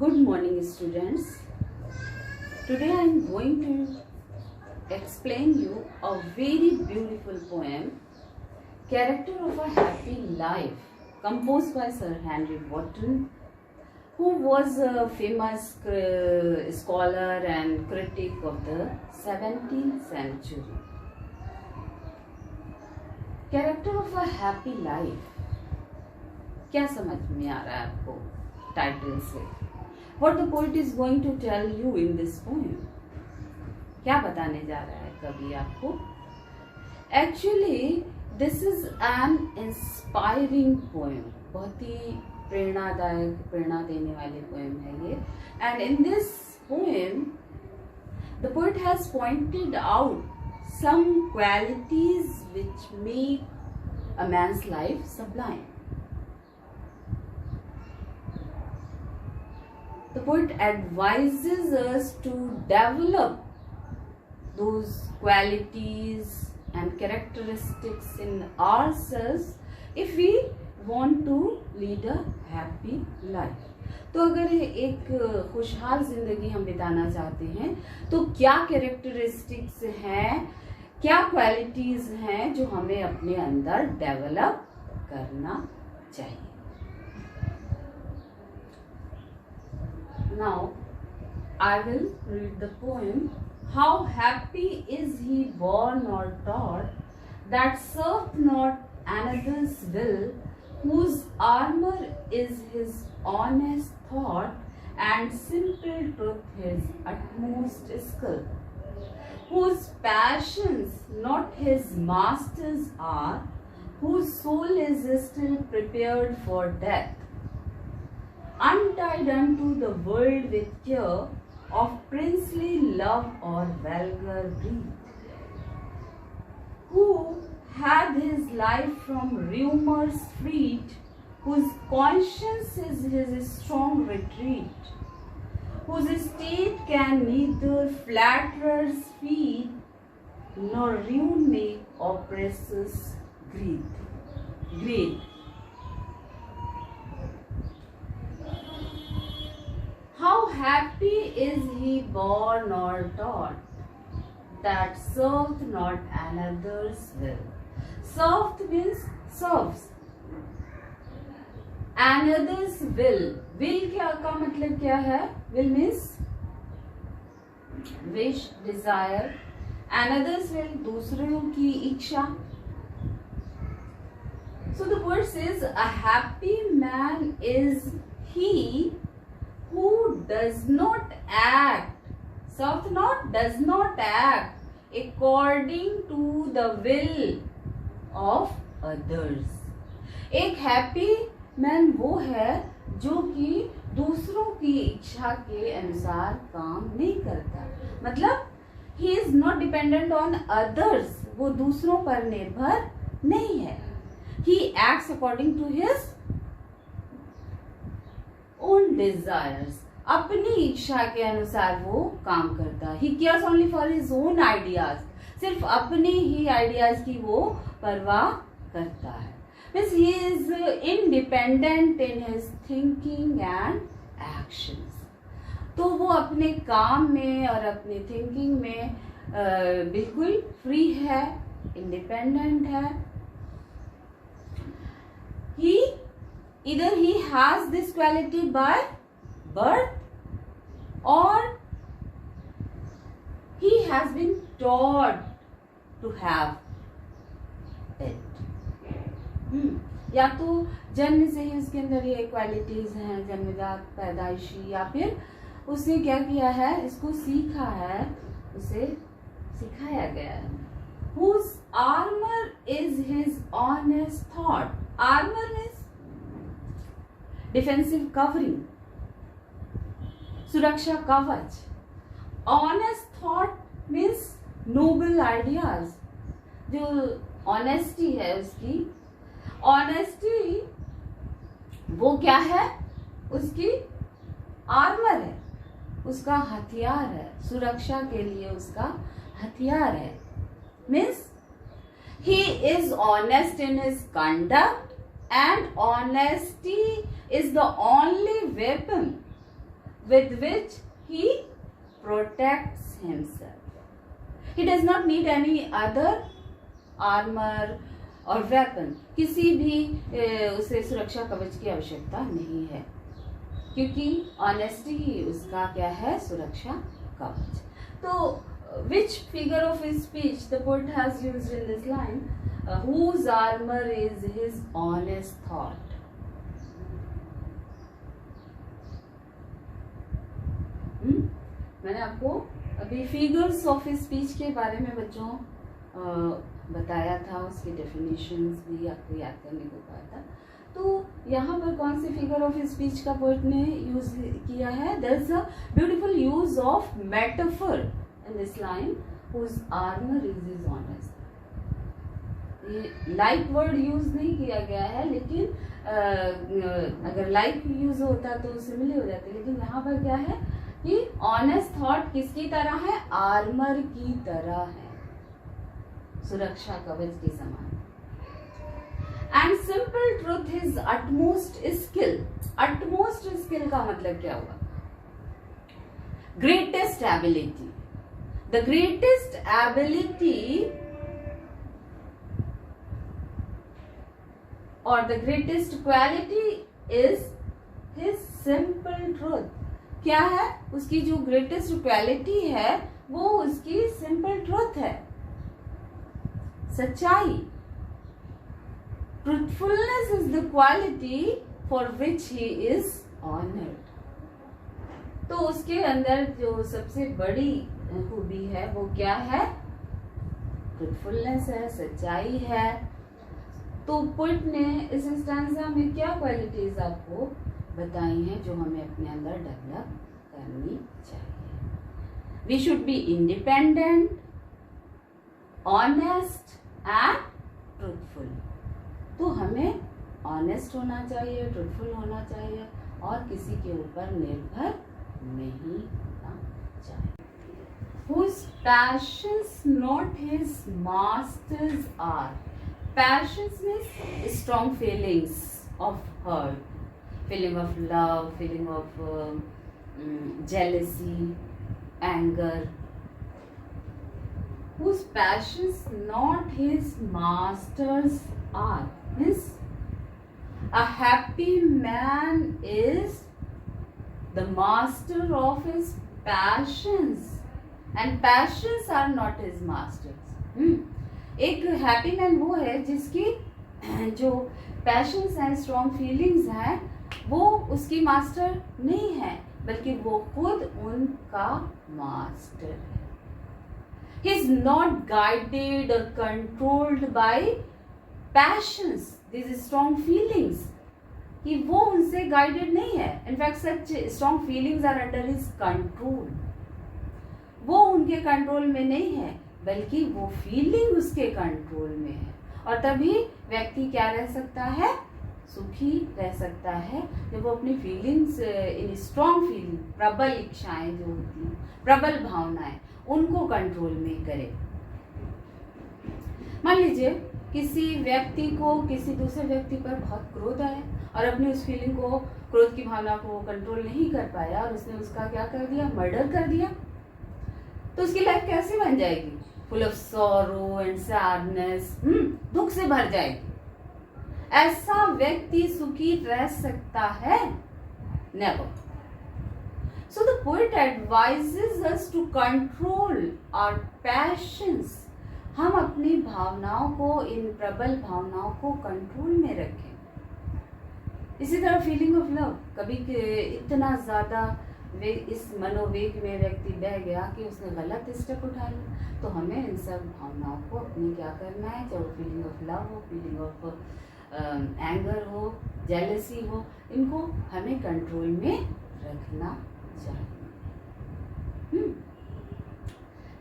Good morning, students. Today I am going to explain you a very beautiful poem, Character of a Happy Life, composed by Sir Henry Wotton, who was a famous scholar and critic of the 17th century. Character of a Happy Life. क्या समझ में आ रहा है आपको title से? What the poet is going to tell you in this poem? क्या बताने जा रहा है कवि आपको? Actually, this is an inspiring poem. बहुत ही प्रेरणादायक, प्रेरणा देने वाली पोएम है ये. And in this poem, the poet has pointed out some qualities which make a man's life sublime. The poet advises us to develop those qualities and characteristics in ourselves if we want to lead a happy life. तो अगर एक खुशहाल जिंदगी हम बिताना चाहते हैं तो क्या कैरेक्टरिस्टिक्स हैं, क्या क्वालिटीज हैं जो हमें अपने अंदर डेवलप करना चाहिए. Now, I will read the poem. How happy is he born or taught, that serveth not another's will, whose armor is his honest thought, and simple truth his utmost skill, whose passions not his masters are, whose soul is still prepared for death, untied unto the world with care of princely love or vulgar greed, who had his life from rumors freed, whose conscience is his strong retreat, whose state can neither flatterers feed, nor ruin make oppressors greed. How happy is he born or taught, that serveth not another's will. Served means serves. Another's will. Will का मतलब क्या है? Will means wish, desire. Another's will, दूसरों की इच्छा. So the poet says, a happy man is he who does not act, does not act according to the will of others. एक happy man वो है जो कि दूसरों की इच्छा के अनुसार काम नहीं करता. मतलब he is not dependent on others, वो दूसरों पर निर्भर नहीं है. He acts according to his own desires, अपनी इच्छा के अनुसार वो काम करता है. He cares only for his own ideas, सिर्फ अपने ही आइडियाज की वो परवाह करता है. Means he is independent in his thinking and actions. तो वो अपने काम में और अपने थिंकिंग में बिल्कुल फ्री है, इंडिपेंडेंट है. Either he has this quality by birth or he has been taught to have it. या तो जन्म से ही उसके अंदर ये क्वालिटीज हैं, जन्मजात, पैदाइशी, या फिर उसने क्या किया है, इसको सीखा है, उसे सिखाया गया है. Whose armor is his honest thought. Armor means defensive covering, सुरक्षा कवच. Honest thought means noble ideas. जो ऑनेस्टी है उसकी, ऑनेस्टी वो क्या है, उसकी आर्मर है, उसका हथियार है, सुरक्षा के लिए उसका हथियार है. Means he is honest in his conduct and honesty is the only weapon with which he protects himself. He does not need any other armor और वेपन, किसी भी उसे सुरक्षा कवच की आवश्यकता नहीं है, क्योंकि ऑनेस्टी ही उसका क्या है, सुरक्षा कवच. तो which figure of his speech the poet has used in this line? Whose armor is his honest thought. मैंने आपको अभी फिगर्स ऑफ स्पीच के बारे में बच्चों बताया था, उसके डेफिनेशंस भी आपको याद करने को कहा था. तो यहाँ पर कौन सी फिगर ऑफ स्पीच का पोएट ने यूज किया है? There is a beautiful use of metaphor in this line, whose armour is his honest. ये लाइक वर्ड यूज नहीं किया गया है, लेकिन अगर लाइक यूज होता तो सिमिलर हो जाते, लेकिन यहाँ पर क्या है कि ऑनेस्ट थॉट किसकी तरह है? आर्मर की तरह है, सुरक्षा कवच के समान. And simple truth is utmost skill. Utmost skill का मतलब क्या हुआ? Greatest ability. The greatest ability और the greatest quality is his simple truth. क्या है? उसकी जो ग्रेटेस्ट क्वालिटी है वो उसकी सिंपल ट्रूथ है, सच्चाई. Truthfulness is the quality for which he is honoured. तो उसके अंदर जो सबसे बड़ी खूबी है वो क्या है? ट्रूथफुलनेस है, सच्चाई है. तो पोएट ने इस स्टैंजा में क्या क्वालिटीज आपको बताई हैं जो हमें अपने अंदर डेवलप करनी चाहिए? We should be independent, honest and truthful. तो हमें ऑनेस्ट होना चाहिए, ट्रूथफुल होना चाहिए और किसी के ऊपर निर्भर नहीं होना चाहिए. Whose passions not his masters are. Passions means strong feelings of hurt, feeling of love, feeling of jealousy, anger. Whose passions not his masters are. Means a happy man is the master of his passions and passions are not his masters. एक happy man वो है जिसकी जो patience हैं, strong feelings हैं, वो उसकी master नहीं है, बल्कि वो खुद उनका मास्टर है. ही इज नॉट गाइडेड और controlled by passions, this strong feelings, कि वो उनसे गाइडेड नहीं है. In fact such strong feelings are under his control. वो उनके कंट्रोल में नहीं है, बल्कि वो फीलिंग उसके कंट्रोल में है. और तभी व्यक्ति क्या रह सकता है? सुखी रह सकता है, जब वो अपनी फीलिंग्स, इन स्ट्रॉन्ग फीलिंग, प्रबल इच्छाएं जो होती हैं, प्रबल भावनाएं, उनको कंट्रोल में करे. मान लीजिए किसी व्यक्ति को किसी दूसरे व्यक्ति पर बहुत क्रोध आया और अपनी उस फीलिंग को, क्रोध की भावना को कंट्रोल नहीं कर पाया और उसने उसका क्या कर दिया? मर्डर कर दिया. तो उसकी लाइफ कैसी बन जाएगी? Full of sorrow and sadness, दुख से भर जाएगी. ऐसा व्यक्ति सुखी रह सकता है? Never. So the poet advises us to control our passions. हम अपनी भावनाओं को, इन प्रबल भावनाओं को कंट्रोल में रखें. इसी तरह फीलिंग ऑफ लव, कभी इतना ज्यादा इस मनोवेग में व्यक्ति बह गया कि उसने गलत स्टेप उठा लिया, तो हमें इन सब भावनाओं को अपनी क्या करना है? चाहे वो फीलिंग ऑफ लव हो, फीलिंग ऑफ एंगर हो, जेलसी हो, इनको हमें कंट्रोल में रखना चाहिए.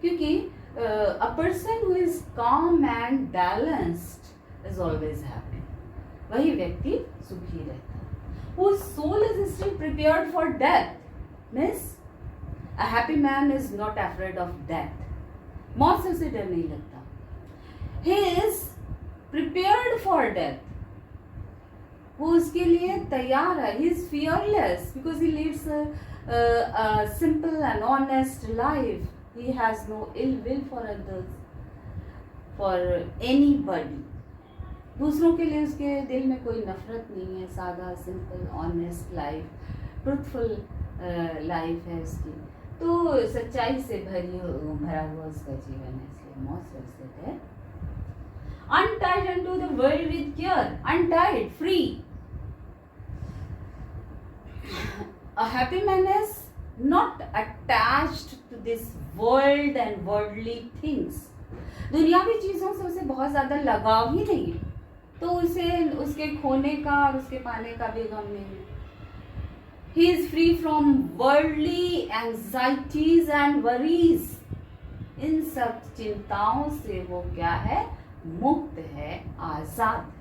क्योंकि अ पर्सन हु इज काम and balanced is always happy. वही व्यक्ति सुखी रहता है. Whose soul is still prepared for death. Means a happy man is not afraid of death. मौत से उसे डर नहीं लगता. He is prepared for death. वो उसके लिए तैयार है. He is fearless because he leads a simple and honest life. He has no ill will for others, for anybody. दूसरों के लिए उसके दिल में कोई नफरत नहीं है. सादा, simple, honest life, truthful life है उसकी. तो सच्चाई से भरा हुआ उसका जीवन है, इसलिए मोस्ट वर्सेट है. Untied unto the world with care, untied, free. A happy man is not attached to this world and worldly things. दुनियावी चीजों से उसे बहुत ज्यादा लगाव ही नहीं, तो उसे उसके खोने का और उसके पाने का भी गम नहीं. He is free from worldly anxieties and worries. इन सब चिंताओं से वो क्या है? मुक्त है, आजाद है.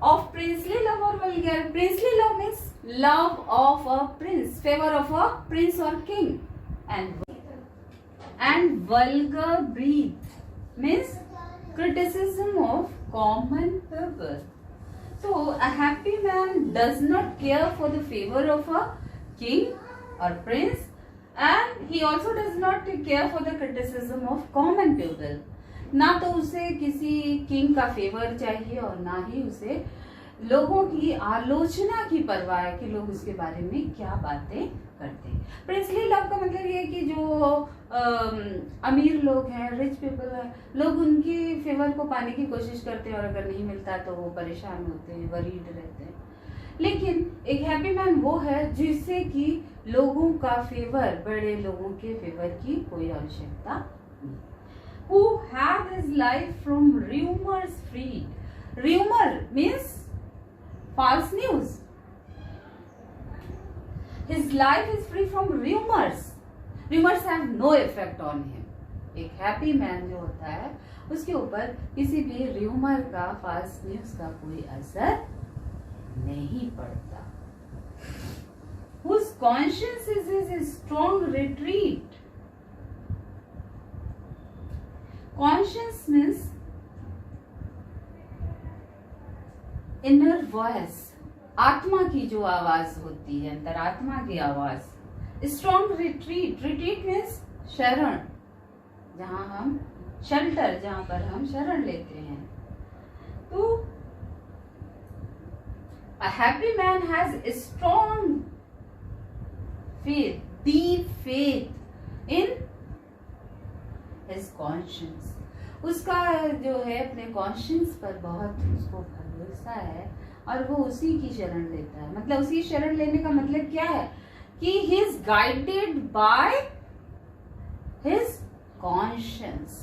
Of princely love or vulgar. Princely love means love of a prince, favor of a prince or king. And vulgar breed means criticism of common people. So a happy man does not care for the favor of a king or prince, and he also does not care for the criticism of common people. ना तो उसे किसी king का favour चाहिए और ना ही उसे लोगों की आलोचना की परवाह है कि लोग उसके बारे में क्या बातें करते हैं. प्रिंसली लव का मतलब ये है कि जो अमीर लोग हैं, रिच पीपल हैं, लोग उनके फेवर को पाने की कोशिश करते हैं और अगर नहीं मिलता तो वो परेशान होते हैं, वरीड रहते हैं. लेकिन एक हैप्पी मैन वो है जिससे कि लोगों का फेवर, बड़े लोगों के फेवर की कोई आवश्यकता नहीं. Who had his life from rumors freed. Rumor means false news. His life is free from rumors. Rumors have no effect on him. एक हैप्पी मैन जो होता है उसके ऊपर किसी भी रूमर का, false news का कोई असर नहीं पड़ता. Whose conscience is his strong retreat. Conscience means inner voice, आत्मा की जो आवाज होती है, अंतरात्मा की आवाज. Strong retreat. रिट्रीट मीन्स शरण, जहां हम शेल्टर, जहां पर हम शरण लेते हैं. तो a happy man has a strong faith, deep faith in his conscience. उसका जो है अपने कॉन्शियंस पर बहुत उसको भरोसा है और वो उसी की शरण लेता है. मतलब उसी शरण लेने का मतलब क्या है कि he is guided by his conscience.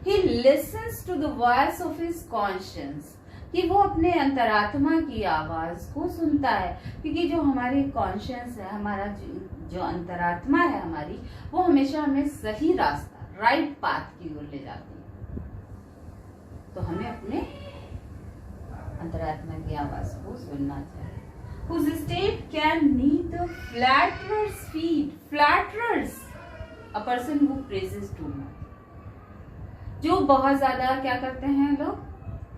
He listens to the voice of his conscience. कि वो अपने अंतरात्मा की आवाज को सुनता है, क्योंकि जो हमारी कॉन्शियंस है, हमारा जो अंतरात्मा है हमारी, वो हमेशा हमें सही रास्ता, राइट पाथ की ओर ले जाती है. तो हमें अपने अंतरात्मा की आवाज को सुनना चाहिए. Whose state can neither flatterers feed. Flatterers, a person who praises too much. जो बहुत ज्यादा क्या करते हैं लोग?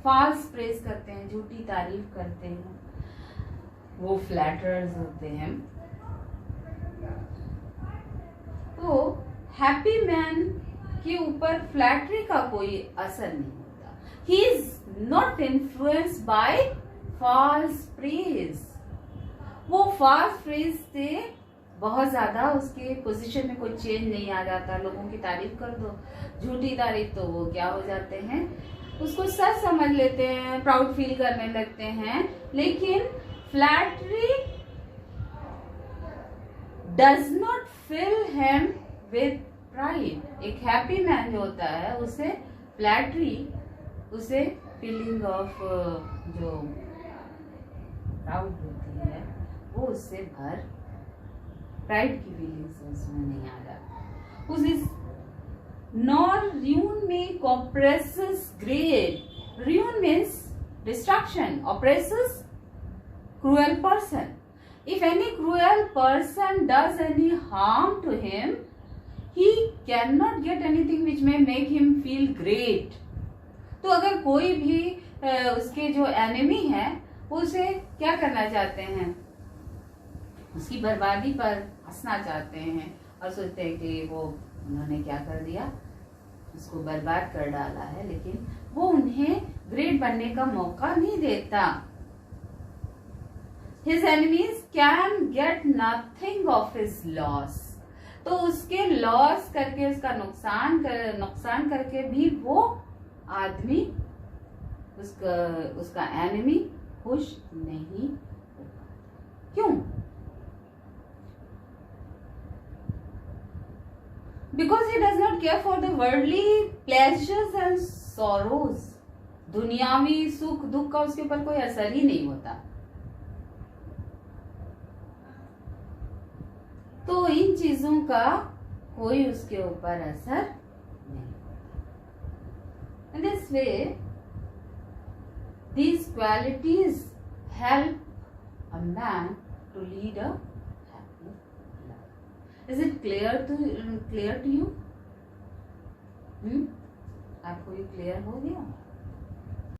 फॉल्स प्रेज करते हैं, झूठी तारीफ करते हैं, वो फ्लैटरर्स होते हैं. तो हैप्पी मैन के ऊपर फ्लैटरी का कोई असर नहीं होता. He is not influenced by false praise. वो फॉल्स प्रेज से बहुत ज्यादा उसके पोजीशन में कोई चेंज नहीं आ जाता. लोगों की तारीफ कर दो, झूठी तारीफ, तो वो क्या हो जाते हैं, उसको सच समझ लेते हैं, प्राउड फील करने लगते हैं. लेकिन flattery does not fill him with pride. एक हैप्पी मैन जो होता है उसे फ्लैटरी, उसे फीलिंग ऑफ जो प्राउड होती है वो उससे भर, प्राइड की फीलिंग्स उसमें नहीं आ जाती. उस nor ruin me oppresses great. Ruin means destruction, oppresses cruel person. If any cruel person does any harm to him, he cannot get anything which may make him feel great. तो अगर कोई भी उसके जो एनिमी है वो उसे क्या करना चाहते हैं, उसकी बर्बादी पर हंसना चाहते हैं और सोचते हैं कि वो उन्होंने क्या कर दिया, उसको बर्बाद कर डाला है, लेकिन वो उन्हें ग्रेट बनने का मौका नहीं देता। His enemies can get nothing of his loss. तो उसके लॉस करके, उसका नुकसान करके भी वो आदमी, उसका एनिमी खुश नहीं होगा। क्यों? Because he does not care for the worldly pleasures and sorrows. दुनियावी सुख दुख का उसके ऊपर कोई असर ही नहीं होता। तो इन चीजों का कोई उसके ऊपर असर नहीं होता। In this way, these qualities help a man to lead a happy life. Is it clear to you? आपको ये क्लियर हो गया?